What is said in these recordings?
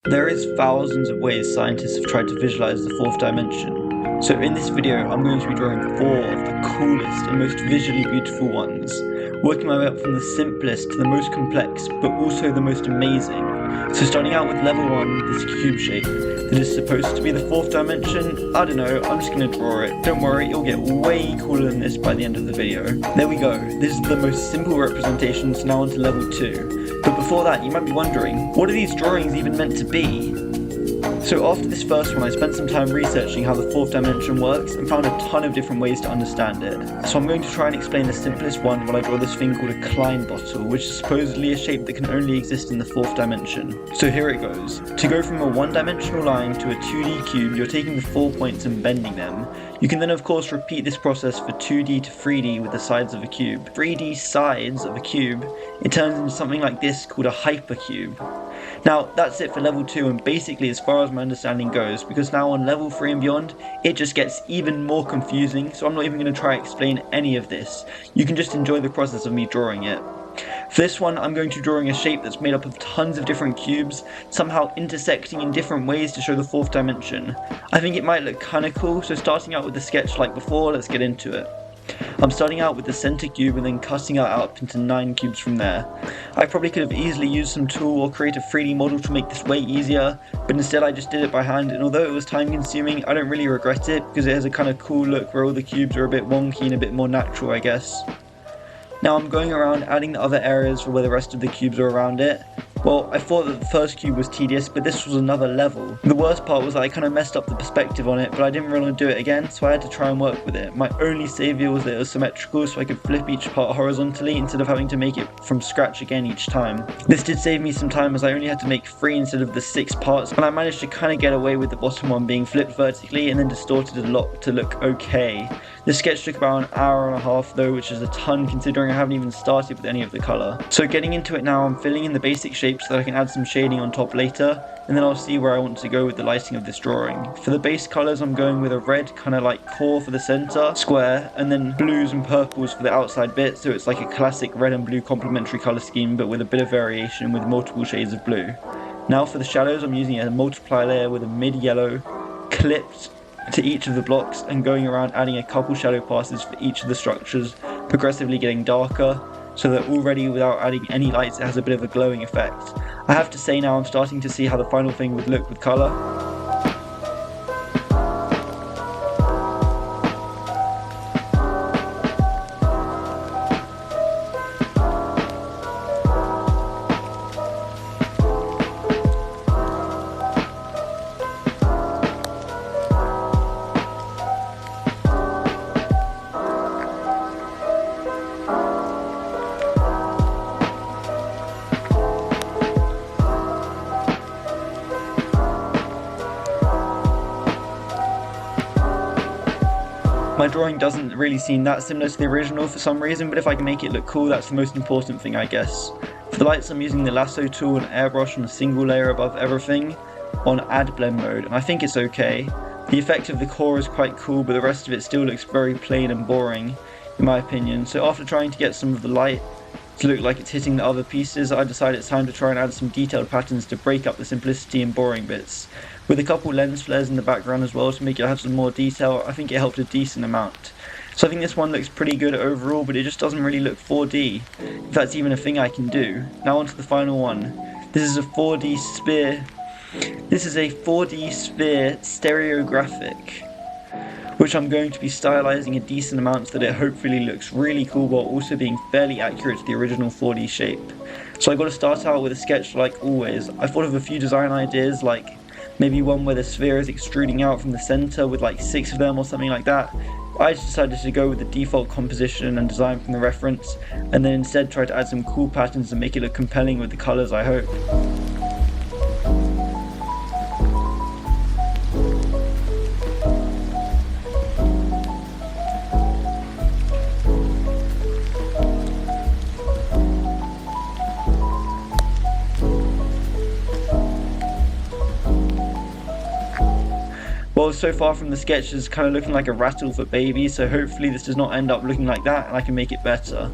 There is thousands of ways scientists have tried to visualize the fourth dimension. So in this video, I'm going to be drawing 4 of the coolest and most visually beautiful ones, working my way up from the simplest to the most complex, but also the most amazing. So starting out with level 1, this cube shape, that is supposed to be the fourth dimension. I don't know, I'm just going to draw it. Don't worry, it'll get way cooler than this by the end of the video. There we go, this is the most simple representation, so now on to level 2. But before that, you might be wondering, what are these drawings even meant to be? So after this first one, I spent some time researching how the fourth dimension works and found a ton of different ways to understand it. So I'm going to try and explain the simplest one while I draw this thing called a Klein bottle, which is supposedly a shape that can only exist in the fourth dimension. So here it goes. To go from a one-dimensional line to a 2D cube, you're taking the 4 points and bending them. You can then of course repeat this process for 2D to 3D with the sides of a cube. 3D sides of a cube, it turns into something like this called a hypercube. Now that's it for level 2 and basically as far as my understanding goes, because now on level 3 and beyond it just gets even more confusing, so I'm not even going to try to explain any of this. You can just enjoy the process of me drawing it. For this one I'm going to be drawing a shape that's made up of tons of different cubes, somehow intersecting in different ways to show the fourth dimension. I think it might look kinda cool, so starting out with the sketch like before, let's get into it. I'm starting out with the center cube and then cutting it up into 9 cubes from there. I probably could have easily used some tool or create a 3D model to make this way easier, but instead I just did it by hand, and although it was time consuming, I don't really regret it because it has a kind of cool look where all the cubes are a bit wonky and a bit more natural, I guess. Now I'm going around adding the other areas for where the rest of the cubes are around it. Well, I thought that the first cube was tedious, but this was another level. The worst part was that I kind of messed up the perspective on it, but I didn't really want to do it again, so I had to try and work with it. My only saviour was that it was symmetrical, so I could flip each part horizontally instead of having to make it from scratch again each time. This did save me some time as I only had to make 3 instead of the 6 parts, and I managed to kind of get away with the bottom one being flipped vertically and then distorted a lot to look okay. This sketch took about an hour and a half though, which is a ton considering I haven't even started with any of the colour. So getting into it now, I'm filling in the basic shapes so that I can add some shading on top later, and then I'll see where I want to go with the lighting of this drawing. For the base colours I'm going with a red kind of like core for the centre, square, and then blues and purples for the outside bit, so it's like a classic red and blue complementary colour scheme but with a bit of variation with multiple shades of blue. Now for the shadows I'm using a multiply layer with a mid-yellow, clipped to each of the blocks and going around adding a couple shadow passes for each of the structures, progressively getting darker, so that already without adding any lights it has a bit of a glowing effect. I have to say now I'm starting to see how the final thing would look with colour. My drawing doesn't really seem that similar to the original for some reason, but if I can make it look cool, that's the most important thing, I guess. For the lights I'm using the lasso tool and airbrush on a single layer above everything on add blend mode, and I think it's okay. The effect of the core is quite cool, but the rest of it still looks very plain and boring, in my opinion. So after trying to get some of the light to look like it's hitting the other pieces, I decided it's time to try and add some detailed patterns to break up the simplicity and boring bits. With a couple lens flares in the background as well to make it have some more detail, I think it helped a decent amount. So I think this one looks pretty good overall, but it just doesn't really look 4D, if that's even a thing I can do. Now onto the final one. This is a 4D sphere. This is a 4D sphere stereographic, which I'm going to be stylizing a decent amount so that it hopefully looks really cool while also being fairly accurate to the original 4D shape. So I got to start out with a sketch like always. I thought of a few design ideas, like maybe one where the sphere is extruding out from the center with like 6 of them or something like that. I just decided to go with the default composition and design from the reference, and then instead try to add some cool patterns and make it look compelling with the colors, I hope. Well, so far from the sketch is kind of looking like a rattle for baby, so hopefully this does not end up looking like that and I can make it better.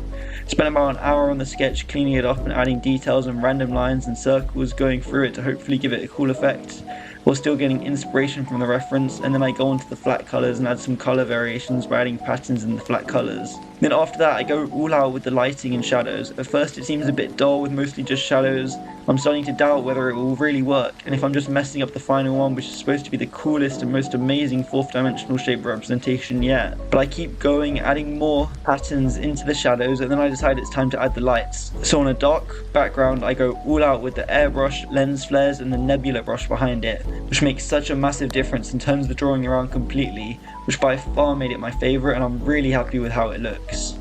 Spent about an hour on the sketch cleaning it up and adding details and random lines and circles going through it to hopefully give it a cool effect, while still getting inspiration from the reference, and then I go onto the flat colours and add some colour variations by adding patterns in the flat colours. Then after that I go all out with the lighting and shadows. At first it seems a bit dull with mostly just shadows. I'm starting to doubt whether it will really work, and if I'm just messing up the final one, which is supposed to be the coolest and most amazing 4th dimensional shape representation yet. But I keep going, adding more patterns into the shadows, and then I decide it's time to add the lights. So on a dark background I go all out with the airbrush, lens flares and the nebula brush behind it, which makes such a massive difference and turns the drawing around completely, which by far made it my favourite, and I'm really happy with how it looks.